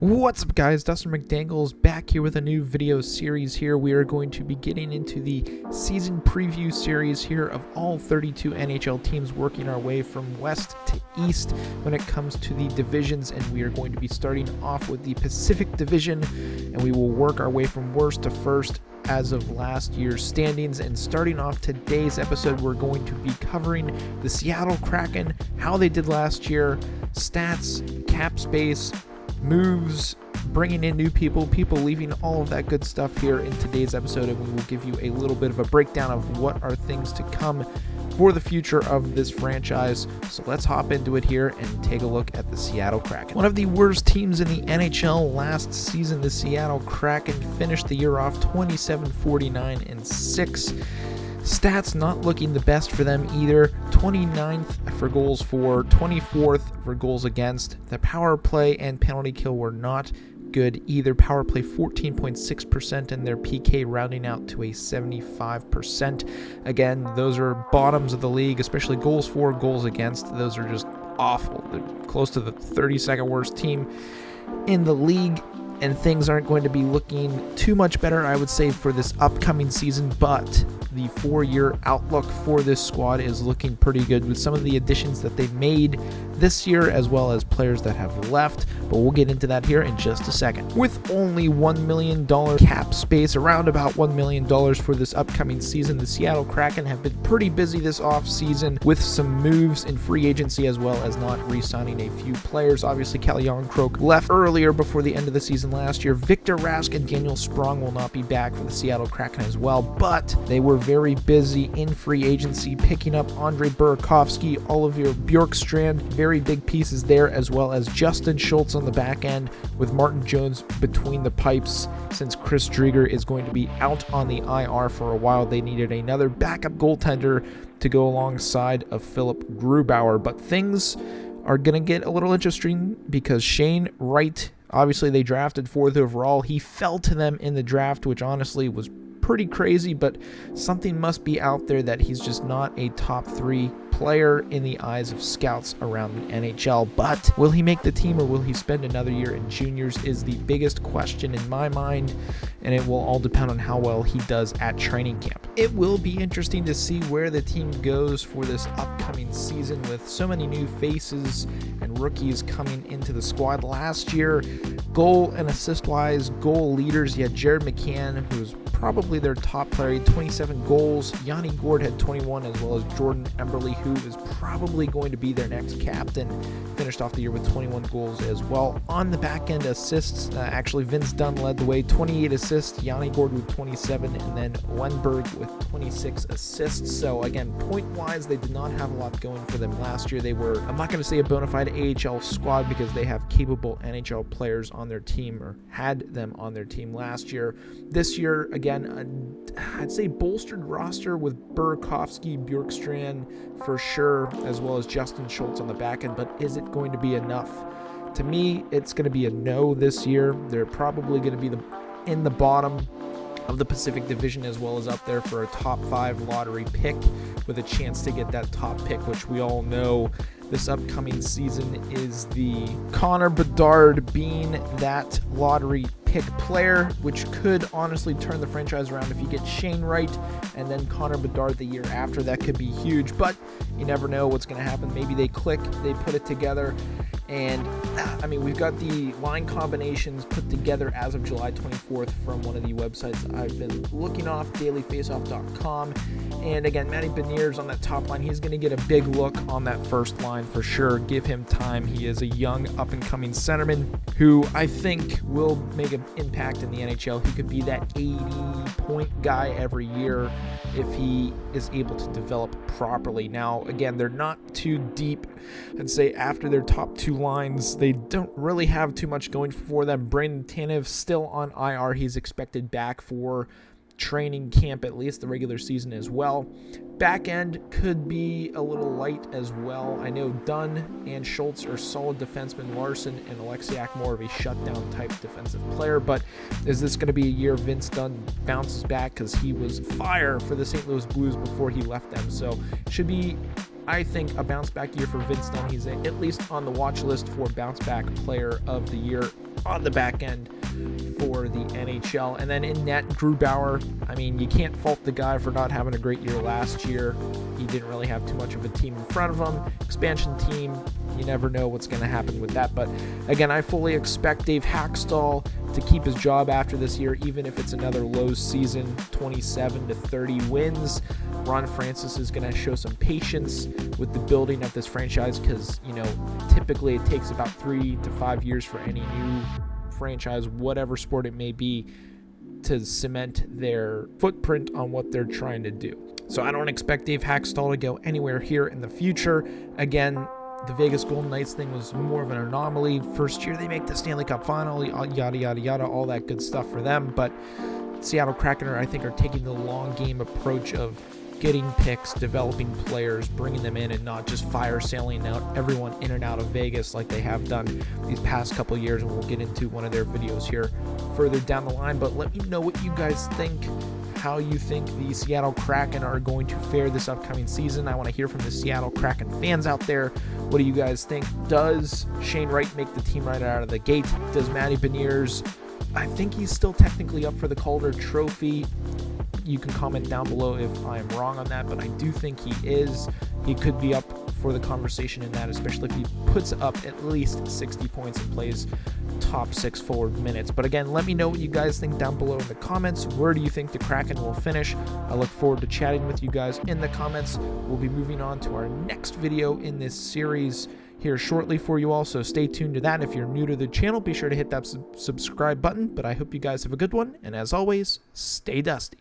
What's up, guys? Dustin McDangles back here with a new video series here. We are going to be getting into the season preview series here of all 32 NHL teams, working our way from west to east when it comes to the divisions, and we are going to be starting off with the Pacific Division, and we will work our way from worst to first as of last year's standings. And starting off today's episode, we're going to be covering the Seattle Kraken, how they did last year, stats, cap space, moves, bringing in new people leaving, all of that good stuff here in today's episode, and we will give you a little bit of a breakdown of what are things to come for the future of this franchise. So let's hop into it here and take a look at the Seattle Kraken. One of the worst teams in the NHL last season, the Seattle Kraken finished the year off 27-49-6. Stats not looking the best for them either. 29th for goals for, 24th for goals against. The power play and penalty kill were not good either. Power play 14.6% and their PK rounding out to a 75%. Again, those are bottoms of the league, especially goals for, goals against. Those are just awful. They're close to the 32nd worst team in the league, and things aren't going to be looking too much better, I would say, for this upcoming season, but the 4-year outlook for this squad is looking pretty good with some of the additions that they've made this year, as well as players that have left, but we'll get into that here in just a second. With only $1 million cap space, around about $1 million for this upcoming season, the Seattle Kraken have been pretty busy this offseason with some moves in free agency, as well as not re-signing a few players. Obviously, Calle Jarnkrok left earlier before the end of the season last year. Victor Rask and Daniel Sprong will not be back for the Seattle Kraken as well, but they were very busy in free agency, picking up Andre Burakovsky, Oliver Bjorkstrand, very big pieces there, as well as Justin Schultz on the back end, with Martin Jones between the pipes. Since Chris Driedger is going to be out on the IR for a while, they needed another backup goaltender to go alongside of Philip Grubauer, but things are going to get a little interesting because Shane Wright, obviously they drafted 4th overall. He fell to them in the draft, which honestly was pretty crazy, but something must be out there that he's just not a top 3 player in the eyes of scouts around the NHL. But will he make the team, or will he spend another year in juniors, is the biggest question in my mind, and it will all depend on how well he does at training camp. It will be interesting to see where the team goes for this upcoming season with so many new faces and rookies coming into the squad. Last year, goal and assist wise, goal leaders, you had Jared McCann, who's probably their top player. He had 27 goals. Yanni Gourde had 21, as well as Jordan Emberley, who is probably going to be their next captain. Finished off the year with 21 goals as well. On the back end, assists, actually Vince Dunn led the way, 28 assists, Yanni Gourde with 27, and then Wenberg with 26 assists. So again, point-wise, they did not have a lot going for them last year. They were, I'm not going to say a bona fide AHL squad because they have capable NHL players on their team, or had them on their team last year. This year, again, I'd say bolstered roster with Burakovsky, Bjorkstrand for sure, as well as Justin Schultz on the back end, but is it going to be enough? To me, it's going to be a no this year. They're probably going to be in the bottom of the Pacific Division, as well as up there for a top 5 lottery pick, with a chance to get that top pick, which we all know this upcoming season is the Connor Bedard being that lottery pick player, which could honestly turn the franchise around if you get Shane Wright and then Connor Bedard the year after. That could be huge, but you never know what's going to happen. Maybe they click, they put it together, and I mean, we've got the line combinations put together as of July 24th from one of the websites I've been looking off, dailyfaceoff.com. And again, Matty Beniers on that top line. He's going to get a big look on that first line for sure. Give him time. He is a young up-and-coming centerman who I think will make an impact in the NHL. He could be that 80-point guy every year if he is able to develop properly. Now, again, they're not too deep. I'd say after their top 2 lines, they don't really have too much going for them. Brandon Tanev still on IR. He's expected back for training camp, at least the regular season as well. Back end could be a little light as well. I know Dunn and Schultz are solid defensemen. Larson and Alexiak more of a shutdown type defensive player, but is this going to be a year Vince Dunn bounces back, because he was fire for the St. Louis Blues before he left them? So should be, I think, a bounce back year for Vince Dunn. He's at least on the watch list for bounce back player of the year on the back end for the NHL. And then in net, Grubauer, I mean, you can't fault the guy for not having a great year last year. He didn't really have too much of a team in front of him. Expansion team, you never know what's going to happen with that. But again, I fully expect Dave Hackstall to keep his job after this year, even if it's another low season, 27 to 30 wins. Ron Francis is going to show some patience with the building of this franchise because, you know, typically it takes about 3 to 5 years for any new franchise, whatever sport it may be, to cement their footprint on what they're trying to do. So I don't expect Dave Hackstall to go anywhere here in the future. Again, the Vegas Golden Knights thing was more of an anomaly. First year they make the Stanley Cup final, yada, yada, yada, all that good stuff for them. But Seattle Kraken, I think, are taking the long game approach of getting picks, developing players, bringing them in, and not just fire sailing out everyone in and out of Vegas like they have done these past couple years. And we'll get into one of their videos here further down the line. But let me know what you guys think, how you think the Seattle Kraken are going to fare this upcoming season. I want to hear from the Seattle Kraken fans out there. What do you guys think? Does Shane Wright make the team right out of the gate? Does Matty Beniers, I think he's still technically up for the Calder Trophy. You can comment down below if I am wrong on that, but I do think he is. He could be up for the conversation in that, especially if he puts up at least 60 points and plays top 6 forward minutes. But again, let me know what you guys think down below in the comments. Where do you think the Kraken will finish? I look forward to chatting with you guys in the comments. We'll be moving on to our next video in this series here shortly for you all, so stay tuned to that. If you're new to the channel, be sure to hit that subscribe button. But I hope you guys have a good one, and as always, stay dusty.